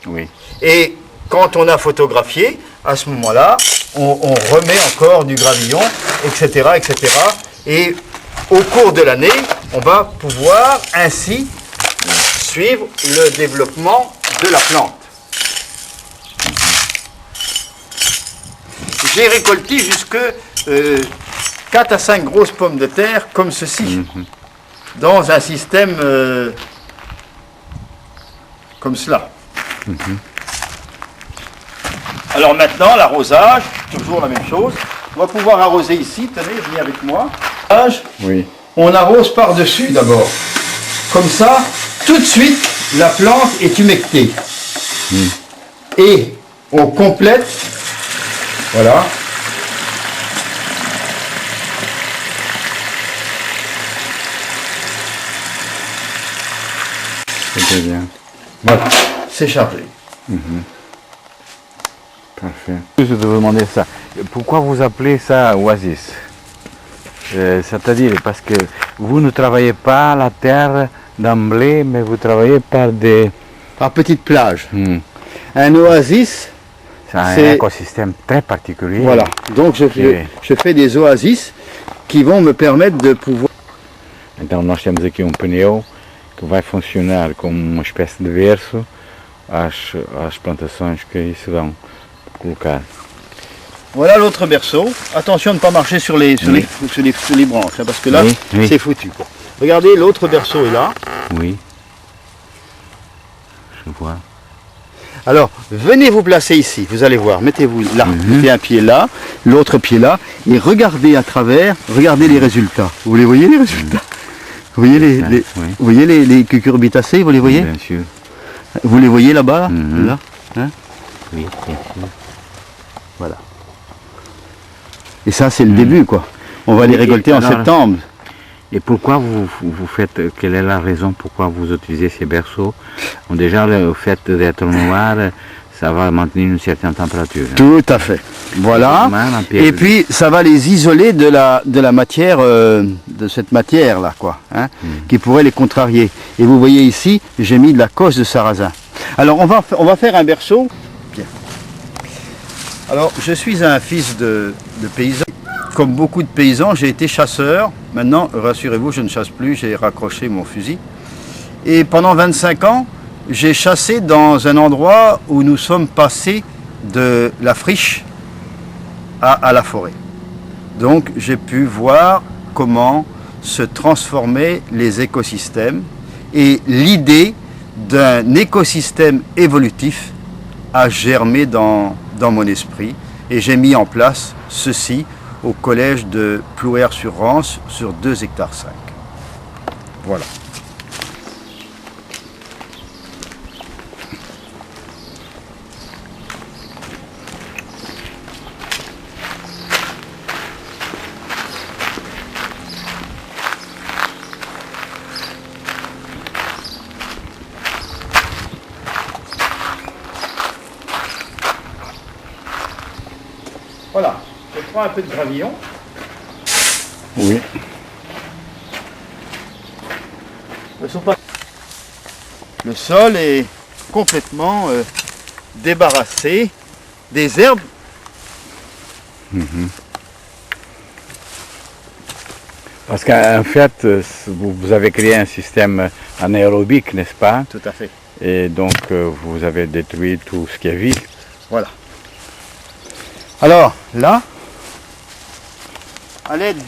Oui. Et quand on a photographié, à ce moment-là, on remet encore du gravillon, etc., etc. Et au cours de l'année, on va pouvoir ainsi suivre le développement de la plante. J'ai récolté jusque 4 à 5 grosses pommes de terre comme ceci, dans un système comme cela. Alors maintenant, l'arrosage, toujours la même chose. On va pouvoir arroser ici, tenez, venez avec moi. Oui. On arrose par-dessus d'abord. Comme ça, tout de suite, la plante est humectée. Et on complète, voilà. C'est bien. Voilà, c'est chargé. Parfait. Je vais vous demander ça. Pourquoi vous appelez ça oasis? C'est-à-dire parce que vous ne travaillez pas la terre d'emblée, mais vous travaillez par des... Par petite plage. Un oasis, C'est un c'est- écosystème très particulier. voilà. Donc je fais des oasis qui vão me permettre de pouvoir... Então nós temos aqui um pneu que vai funcionar como uma espécie de berço às plantações que aí se vão colocar. Voilà l'autre berceau. Attention de ne pas marcher sur les branches, hein, parce que là, Oui, oui. c'est foutu, quoi. Regardez, l'autre berceau est là. Oui. Je vois. Alors, venez vous placer ici, vous allez voir, mettez-vous là, mettez un pied là, l'autre pied là, et regardez à travers, regardez les résultats. Vous les voyez les résultats? Vous voyez Oui. vous voyez les cucurbitacées, vous les voyez? Bien sûr. Vous les voyez là-bas, Mhm. là, hein? Oui, bien sûr. Voilà. Et ça, c'est le début, quoi. On va les Et récolter en alors- septembre. Et pourquoi vous faites, quelle est la raison pourquoi vous utilisez ces berceaux? Bon, déjà, le fait d'être noir, ça va maintenir une certaine température. Hein. Tout à fait. Voilà. Même un pied- Et puis, ça va les isoler de la matière, de cette matière-là, quoi, hein, qui pourrait les contrarier. Et vous voyez ici, j'ai mis de la cosse de sarrasin. Alors, on va faire un berceau. Bien. Alors, je suis un fils de paysan. Comme beaucoup de paysans, j'ai été chasseur. Maintenant, rassurez-vous, je ne chasse plus, j'ai raccroché mon fusil. Et pendant 25 ans, j'ai chassé dans un endroit où nous sommes passés de la friche à la forêt. Donc j'ai pu voir comment se transformaient les écosystèmes et l'idée d'un écosystème évolutif a germé dans mon esprit et j'ai mis en place ceci au collège de Plouer-sur-Rance sur 2,5 hectares. Voilà. Voilà, je prends un peu de gravillon. Oui. Le sol est complètement débarrassé des herbes. Parce qu'en fait, vous avez créé un système anaérobique, n'est-ce pas? Tout à fait. Et donc, vous avez détruit tout ce qui est vie. Voilà. Alors là, à l'aide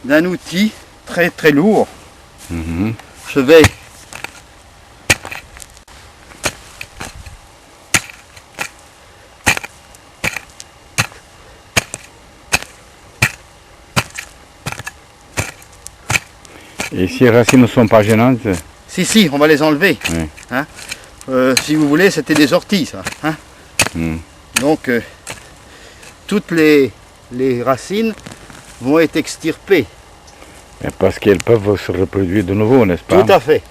d'un outil très très lourd, je vais Et si les racines ne sont pas gênantes, Si, on va les enlever. Oui. Hein. Si vous voulez, c'était des orties, ça. Hein. Donc, toutes les racines vont être extirpées. parce qu'elles peuvent se reproduire de nouveau, n'est-ce pas? Tout à fait.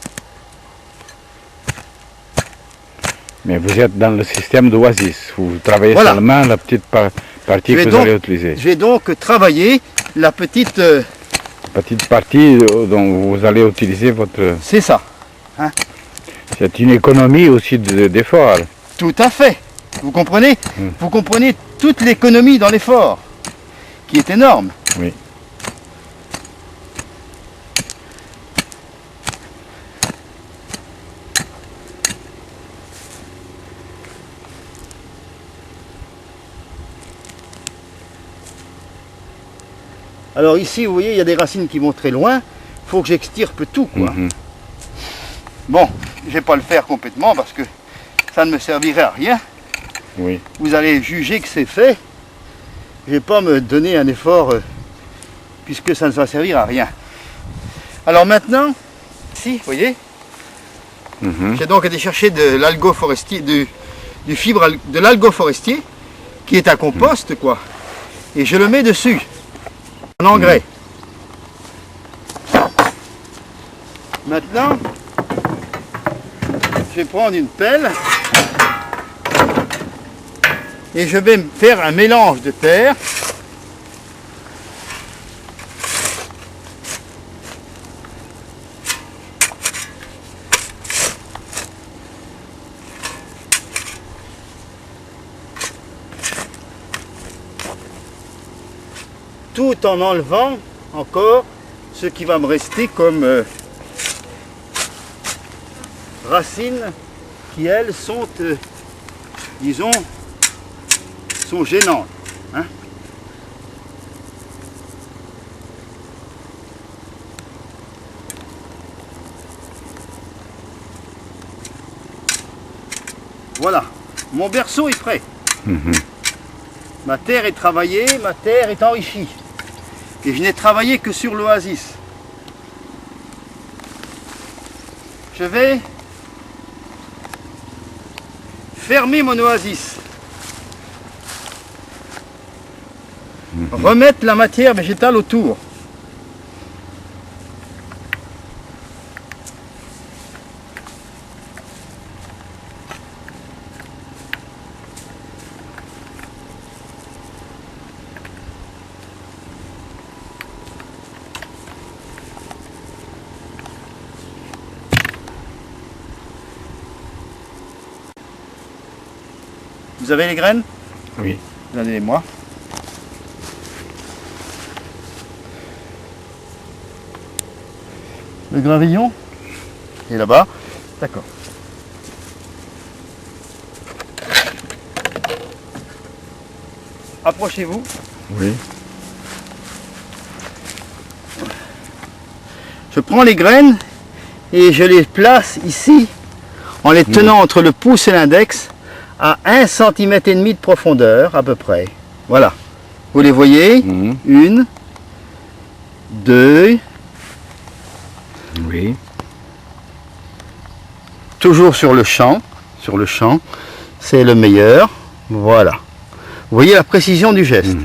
Mais vous êtes dans le système d'oasis. Vous travaillez Voilà. seulement la petite partie que vous allez utiliser. J'ai donc travaillé la petite... Petite partie dont vous allez utiliser votre... c'est ça. C'est une économie aussi d'effort. Tout à fait. Vous comprenez? Vous comprenez toute l'économie dans l'effort, qui est énorme. Oui. Alors ici, vous voyez, il y a des racines qui vont très loin. Il faut que j'extirpe tout, quoi. Bon, je ne vais pas le faire complètement parce que ça ne me servirait à rien. Oui. Vous allez juger que c'est fait. Je ne vais pas me donner un effort puisque ça ne va servir à rien. Alors maintenant, ici, vous voyez, j'ai donc été chercher de l'algo forestier, du fibre de l'algo forestier, qui est un compost, quoi. Et je le mets dessus, en engrais. Maintenant, je vais prendre une pelle et je vais faire un mélange de terre. Tout en enlevant encore ce qui va me rester comme racines qui, elles, sont, disons, sont gênantes. Hein. Voilà, mon berceau est prêt. Ma terre est travaillée, ma terre est enrichie. Et je n'ai travaillé que sur l'oasis. Je vais fermer mon oasis. Remettre la matière végétale autour. Vous avez les graines? Oui. Donnez-les-moi. Le gravillon est là-bas. D'accord. Approchez-vous. Oui. Je prends les graines et je les place ici en les tenant entre le pouce et l'index à 1,5 cm de profondeur à peu près. Voilà. Vous les voyez? Une, deux. Oui. Toujours sur le champ. Sur le champ. C'est le meilleur. Voilà. Vous voyez la précision du geste.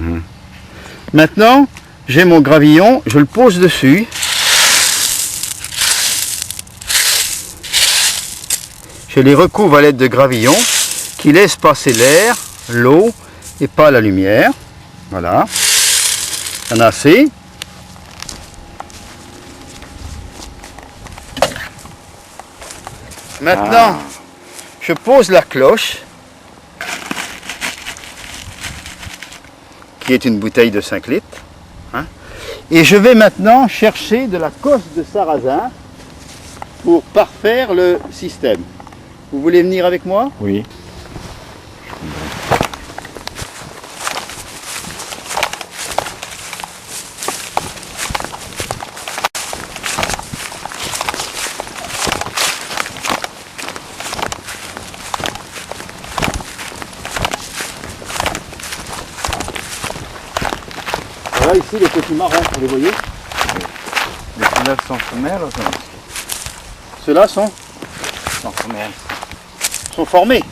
Maintenant, j'ai mon gravillon, je le pose dessus. Je les recouvre à l'aide de gravillon qui laisse passer l'air, l'eau et pas la lumière. Voilà. Il y en a assez. Maintenant, je pose la cloche, qui est une bouteille de 5 litres. Hein, et je vais maintenant chercher de la cosse de sarrasin pour parfaire le système. Vous voulez venir avec moi? Oui. Voilà ici les petits marrons, vous les voyez? Les couleurs sont femelles ou non? Ceux-là sont Femelles. formés.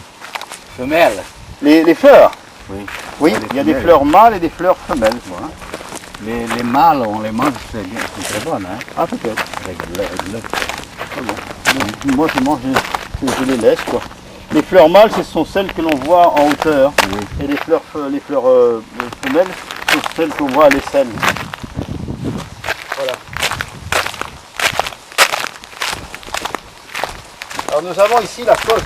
Femelles. Les fleurs. Oui. Oui, il y a des fleurs mâles et des fleurs femelles. Voilà. Les mâles, on les mange, c'est très bon, hein? Ah peut-être. Avec le Moi je mange, je les laisse quoi. Les fleurs mâles, ce sont celles que l'on voit en hauteur. Oui. Et les fleurs femelles, ce sont celles qu'on voit à l'aisselle. Voilà. Alors Alors nous avons ici la cosse